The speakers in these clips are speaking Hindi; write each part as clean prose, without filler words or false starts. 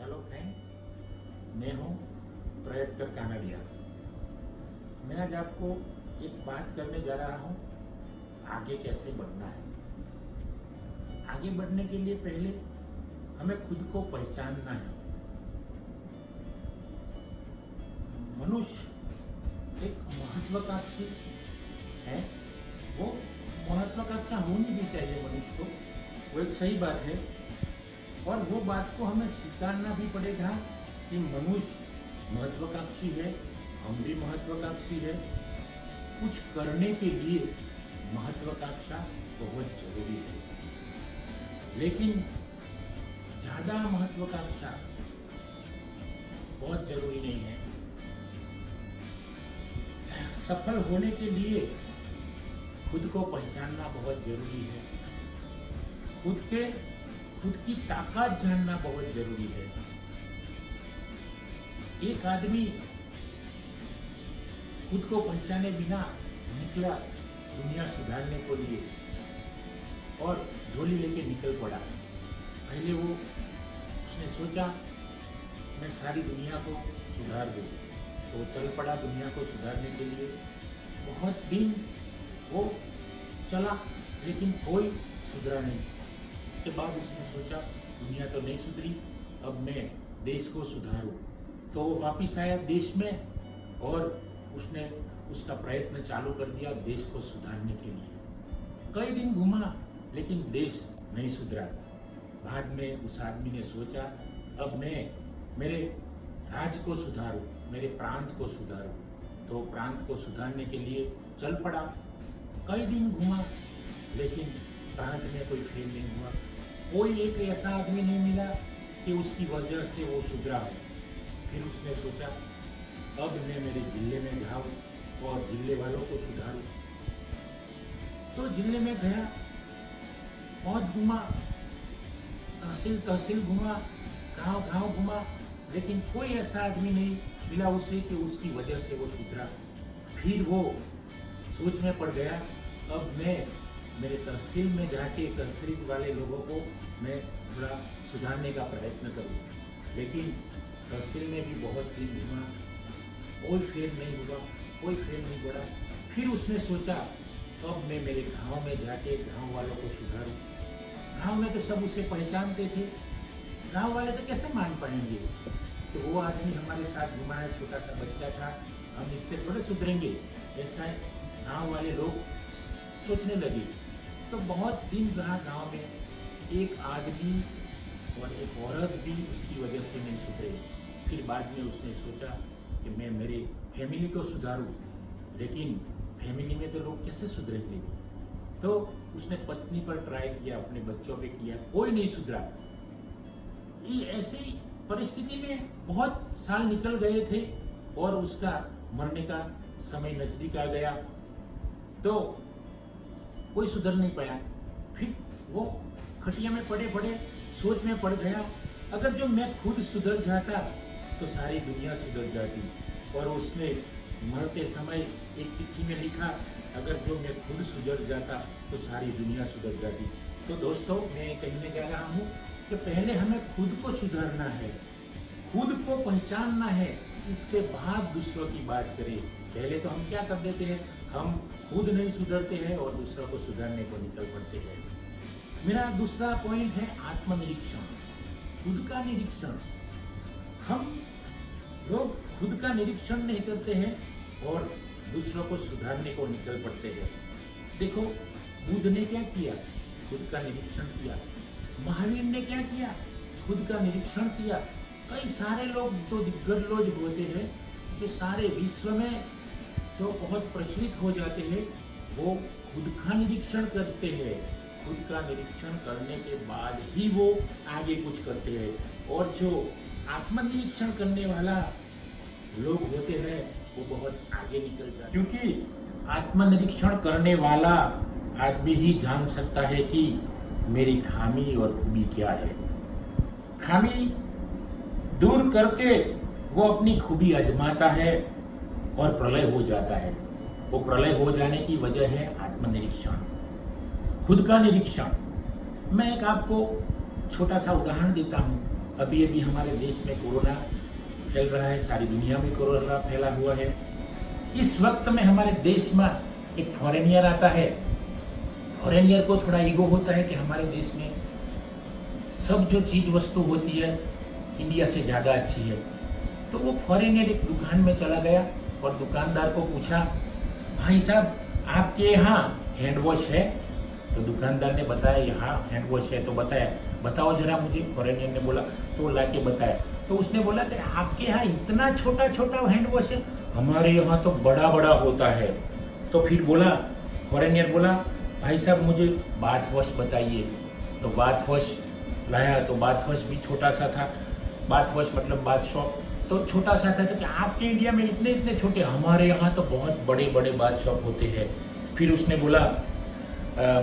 हेलो फ्रेंड, मैं हूँ प्रयत्न कानड़िया। मैं आज आपको एक बात करने जा रहा हूँ, आगे कैसे बढ़ना है। आगे बढ़ने के लिए पहले हमें खुद को पहचानना है। मनुष्य एक महत्वाकांक्षी है। वो महत्वाकांक्षा होनी भी चाहिए मनुष्य को, वो एक सही बात है। और वो बात को हमें स्वीकारना भी पड़ेगा कि मनुष्य महत्वाकांक्षी है, हम भी महत्वाकांक्षी है। कुछ करने के लिए महत्वाकांक्षा बहुत जरूरी है, लेकिन ज्यादा महत्वाकांक्षा बहुत जरूरी नहीं है। सफल होने के लिए खुद को पहचानना बहुत जरूरी है। खुद की ताकत जानना बहुत जरूरी है। एक आदमी खुद को पहचाने बिना निकला दुनिया सुधारने को लिए और झोली लेके निकल पड़ा। पहले उसने सोचा मैं सारी दुनिया को सुधार दूं, तो चल पड़ा दुनिया को सुधारने के लिए। बहुत दिन वो चला, लेकिन कोई सुधरा नहीं। इसके बाद उसने सोचा दुनिया तो नहीं सुधरी, अब मैं देश को सुधारूं। तो वो वापिस आया देश में और उसने उसका प्रयत्न चालू कर दिया देश को सुधारने के लिए। कई दिन घूमा, लेकिन देश नहीं सुधरा। बाद में उस आदमी ने सोचा अब मैं मेरे राज्य को सुधारूं, मेरे प्रांत को सुधारूं। तो प्रांत को सुधारने के लिए चल पड़ा। कई दिन घूमा, लेकिन प्रांत में कोई फेल नहीं हुआ। कोई एक ऐसा आदमी नहीं मिला कि उसकी वजह से वो सुधरा हो। फिर उसने सोचा अब मैं मेरे जिले में जाऊं और जिले वालों को सुधारूं। तो जिले में गया, बहुत घूमा, तहसील घूमा, गांव घूमा, लेकिन कोई ऐसा आदमी नहीं मिला उसे कि उसकी वजह से वो सुधरा। फिर वो सोच में पड़ गया अब मैं मेरे तहसील में जाके तहसील वाले लोगों को मैं थोड़ा सुधारने का प्रयत्न करूँ। लेकिन तहसील में भी बहुत दिन घूमा, कोई फेल नहीं हुआ, कोई फेल नहीं पड़ा। फिर उसने सोचा अब मैं मेरे गांव में जाके गांव वालों को सुधारूं। गांव में तो सब उसे पहचानते थे, गांव वाले तो कैसे मान पाएंगे कि वो आदमी हमारे साथ घुमा है, छोटा सा बच्चा था, हम इससे थोड़े सुधरेंगे। ऐसा गांव वाले लोग सोचने लगे। तो बहुत दिन रहा गांव में, एक आदमी और एक औरत भी उसकी वजह से नहीं सुधरे। फिर बाद में उसने सोचा कि मैं मेरे फैमिली को सुधारूं, लेकिन फैमिली में तो लोग कैसे सुधरेंगे। तो उसने पत्नी पर ट्राई किया, अपने बच्चों पे किया, कोई नहीं सुधरा। ये ऐसी परिस्थिति में बहुत साल निकल गए थे और उसका मरने का समय नजदीक आ गया, तो कोई सुधर नहीं पाया। फिर वो खटिया में पड़े सोच में पड़ गया अगर जो मैं खुद सुधर जाता तो सारी दुनिया सुधर जाती। और उसने मरते समय एक चिट्ठी में लिखा अगर जो मैं खुद सुधर जाता तो सारी दुनिया सुधर जाती। तो दोस्तों, मैं कहने जा रहा हूँ कि पहले हमें खुद को सुधारना है, खुद को पहचानना है, इसके बाद दूसरों की बात करें। पहले तो हम क्या कर देते हैं, हम खुद नहीं सुधरते हैं और दूसरों को सुधारने को निकल पड़ते हैं। मेरा दूसरा पॉइंट है आत्मनिरीक्षण, खुद का निरीक्षण। हम लोग खुद का निरीक्षण नहीं करते हैं और दूसरों को सुधारने को निकल पड़ते हैं। देखो, बुद्ध ने क्या किया, खुद का निरीक्षण किया। महावीर ने क्या किया, खुद का निरीक्षण किया। कई सारे लोग जो दिग्गज लोग होते हैं, जो सारे विश्व में जो बहुत प्रचलित हो जाते हैं, वो खुद का निरीक्षण करते हैं। खुद का निरीक्षण करने के बाद ही वो आगे कुछ करते हैं। और जो आत्मनिरीक्षण करने वाला लोग होते हैं वो बहुत आगे निकल जाते हैं, क्योंकि आत्मनिरीक्षण करने वाला आदमी ही जान सकता है कि मेरी खामी और खूबी क्या है। खामी दूर करके वो अपनी खूबी आजमाता है और प्रलय हो जाता है। वो प्रलय हो जाने की वजह है आत्मनिरीक्षण, खुद का निरीक्षण। मैं एक आपको छोटा सा उदाहरण देता हूँ। अभी अभी हमारे देश में कोरोना फैल रहा है, सारी दुनिया में कोरोना फैला हुआ है। इस वक्त में हमारे देश में एक फॉरेनियर आता है। फॉरेनियर को थोड़ा ईगो होता है कि हमारे देश में सब जो चीज वस्तु होती है इंडिया से ज़्यादा अच्छी है। तो वो फॉरेनियर एक दुकान में चला गया और दुकानदार को पूछा, भाई साहब आपके यहाँ हैंड वॉश है? तो दुकानदार ने बताया यहाँ हैंड वॉश है। तो बताओ जरा मुझे। फॉरेनियर ने बोला, तो ला के बताया। तो उसने बोला कि आपके यहाँ इतना छोटा छोटा हैंड वॉश है, हमारे यहाँ तो बड़ा बड़ा होता है। तो फिर बोला फॉरेनियर बोला, भाई साहब मुझे बाथ वॉश बताइए। तो बाथ वॉश लाया, तो बाथ वॉश भी छोटा सा था। बाथ वॉश मतलब बाथ शॉप तो छोटा सा था। तो कि आपके इंडिया में इतने इतने छोटे, हमारे यहाँ तो बहुत बड़े बड़े बाथ शॉप होते हैं। फिर उसने बोला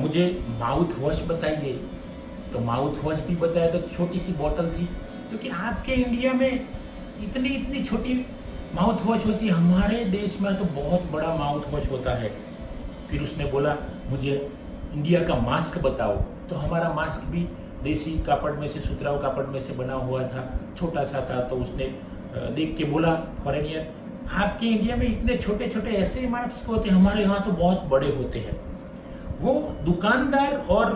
मुझे माउथ वॉश बताइए। तो माउथ वॉश भी बताया, तो छोटी सी बोतल थी। तो कि आपके इंडिया में इतनी इतनी छोटी माउथ वॉश होती है, हमारे देश में तो बहुत बड़ा माउथ वॉश होता है। फिर उसने बोला मुझे इंडिया का मास्क बताओ। तो हमारा मास्क भी देसी कापड़ में से, सुतराउ कापड़ में से बना हुआ था, छोटा सा था। तो उसने देख के बोला फॉरेनियर, आपके इंडिया में इतने छोटे छोटे ऐसे मास्क होते हैं, हमारे यहाँ तो बहुत बड़े होते हैं। वो दुकानदार और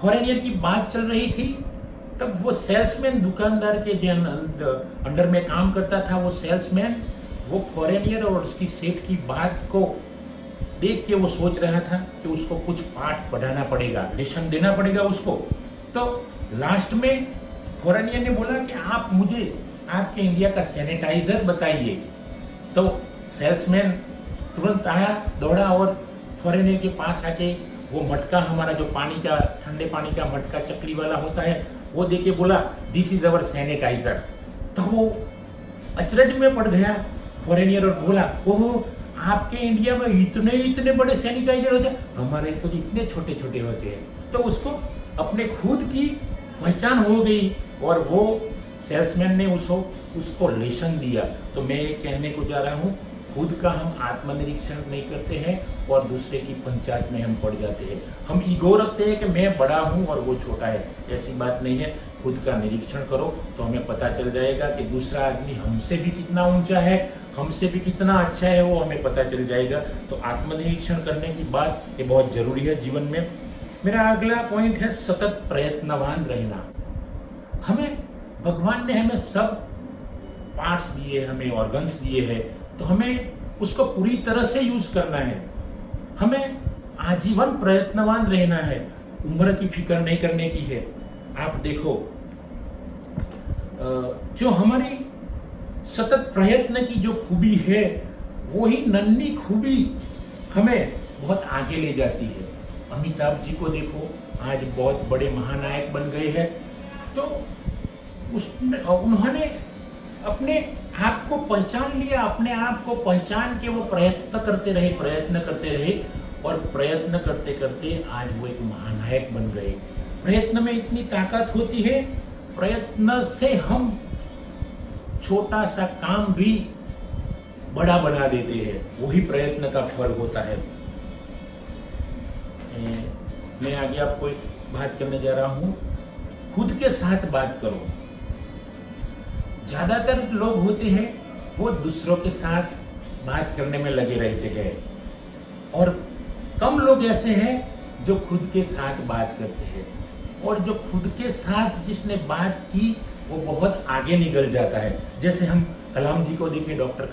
फॉरेनियर की बात चल रही थी। तब वो सेल्समैन, दुकानदार के जो अंडर में काम करता था, वो सेल्समैन वो फॉरेनियर और उसकी सेठ की बात को देख के वो सोच रहा था कि उसको कुछ पाठ पढ़ाना पड़ेगा, लेसन देना पड़ेगा उसको। तो लास्ट में फॉरेनियर ने बोला कि आप मुझे आपके इंडिया का सैनिटाइजर बताइए। तो सेल्समैन तुरंत आया, दौड़ा और फॉरेनियर के पास आके वो मटका, हमारा जो पानी का, ठंडे पानी का मटका चकली वाला होता है, वो देके बोला दिस इज अवर सैनिटाइजर। तो वो अचरज में पड़ गया फॉरेनियर और बोला, ओहो आपके इंडिया में इतने इतने बड़े सैनिटाइजर होते हैं, हमारे तो इतने छोटे छोटे होते हैं। तो उसको अपने खुद की पहचान हो गई और वो सेल्समैन ने उसको लेसन दिया। तो मैं ये कहने को जा रहा हूँ, खुद का हम आत्मनिरीक्षण नहीं करते हैं और दूसरे की पंचायत में हम पड़ जाते हैं। हम ईगो रखते हैं कि मैं बड़ा हूँ और वो छोटा है। ऐसी बात नहीं है। खुद का निरीक्षण करो तो हमें पता चल जाएगा कि दूसरा आदमी हमसे भी कितना ऊंचा है, हमसे भी कितना अच्छा है, वो हमें पता चल जाएगा। तो आत्मनिरीक्षण करने की बात ये बहुत जरूरी है जीवन में। मेरा अगला पॉइंट है सतत प्रयत्नवान रहना। हमें भगवान ने हमें सब पार्ट्स दिए, हमें ऑर्गन्स दिए हैं, तो हमें उसको पूरी तरह से यूज करना है। हमें आजीवन प्रयत्नवान रहना है, उम्र की फिक्र नहीं करने की है। आप देखो, जो हमारी सतत प्रयत्न की जो खूबी है, वही नन्ही खूबी हमें बहुत आगे ले जाती है। अमिताभ जी को देखो, आज बहुत बड़े महानायक बन गए हैं। तो उन्होंने अपने आप को पहचान लिया, अपने आप को पहचान के वो प्रयत्न करते रहे और प्रयत्न करते करते आज वो एक महानायक बन गए। प्रयत्न में इतनी ताकत होती है, प्रयत्न से हम छोटा सा काम भी बड़ा बना देते हैं, वही प्रयत्न का फल होता है। मैं आगे आपको एक बात करने जा रहा हूं, खुद के साथ बात करो। ज्यादातर लोग होते हैं वो दूसरों के साथ बात करने में लगे रहते हैं और कम लोग ऐसे हैं जो खुद के साथ बात करते हैं। और जो खुद के साथ जिसने बात की वो बहुत आगे निकल जाता है। जैसे हम कलाम जी को देखें, डॉक्टर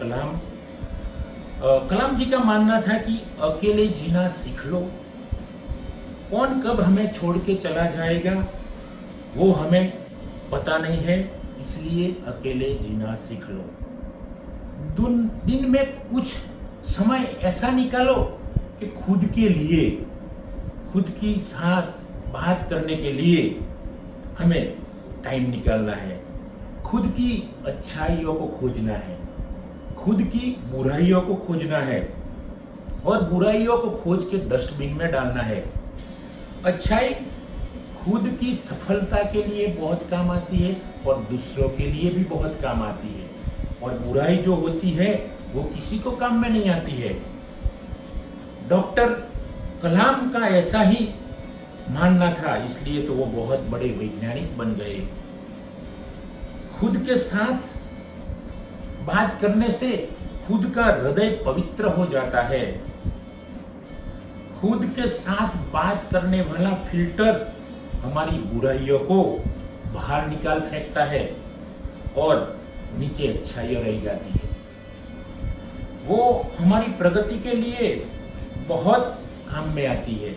कलाम जी का मानना था कि अकेले जीना सीख लो, कौन कब हमें छोड़ के चला जाएगा वो हमें पता नहीं है, इसलिए अकेले जीना सीख लो। दिन में कुछ समय ऐसा निकालो कि खुद के लिए, खुद की साथ बात करने के लिए हमें टाइम निकालना है। खुद की अच्छाइयों को खोजना है, खुद की बुराइयों को खोजना है और बुराइयों को खोज के डस्टबिन में डालना है। अच्छाई खुद की सफलता के लिए बहुत काम आती है और दूसरों के लिए भी बहुत काम आती है, और बुराई जो होती है वो किसी को काम में नहीं आती है। डॉक्टर कलाम का ऐसा ही मानना था, इसलिए तो वो बहुत बड़े वैज्ञानिक बन गए। खुद के साथ बात करने से खुद का हृदय पवित्र हो जाता है। खुद के साथ बात करने वाला फिल्टर हमारी बुराइयों को बाहर निकाल फेंकता है और नीचे अच्छाइयां रह जाती है। वो हमारी प्रगति के लिए बहुत काम में आती है,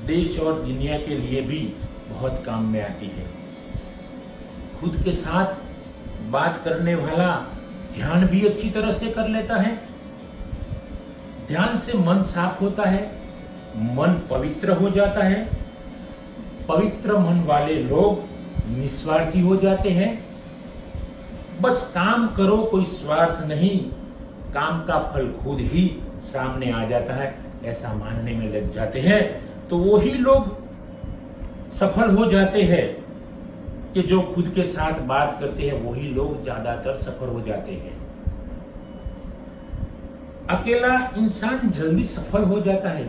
देश और दुनिया के लिए भी बहुत काम में आती है। खुद के साथ बात करने वाला ध्यान भी अच्छी तरह से कर लेता है। ध्यान से मन साफ होता है, मन पवित्र हो जाता है। पवित्र मन वाले लोग निस्वार्थी हो जाते हैं। बस काम करो, कोई स्वार्थ नहीं, काम का फल खुद ही सामने आ जाता है, ऐसा मानने में लग जाते हैं। तो वही लोग सफल हो जाते हैं कि जो खुद के साथ बात करते हैं, वही लोग ज्यादातर सफल हो जाते हैं। अकेला इंसान जल्दी सफल हो जाता है।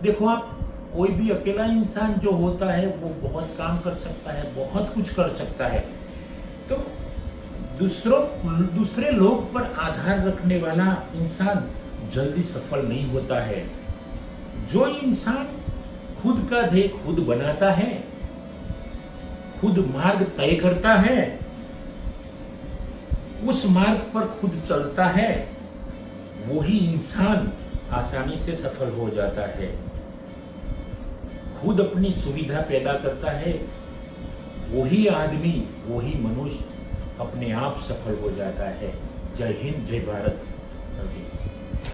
देखो, आप कोई भी अकेला इंसान जो होता है वो बहुत काम कर सकता है, बहुत कुछ कर सकता है। तो दूसरे लोग पर आधार रखने वाला इंसान जल्दी सफल नहीं होता है। जो इंसान खुद का ध्येय खुद बनाता है, खुद मार्ग तय करता है, उस मार्ग पर खुद चलता है, वही इंसान आसानी से सफल हो जाता है। खुद अपनी सुविधा पैदा करता है, वही आदमी, वही मनुष्य अपने आप सफल हो जाता है। जय हिंद, जय भारत।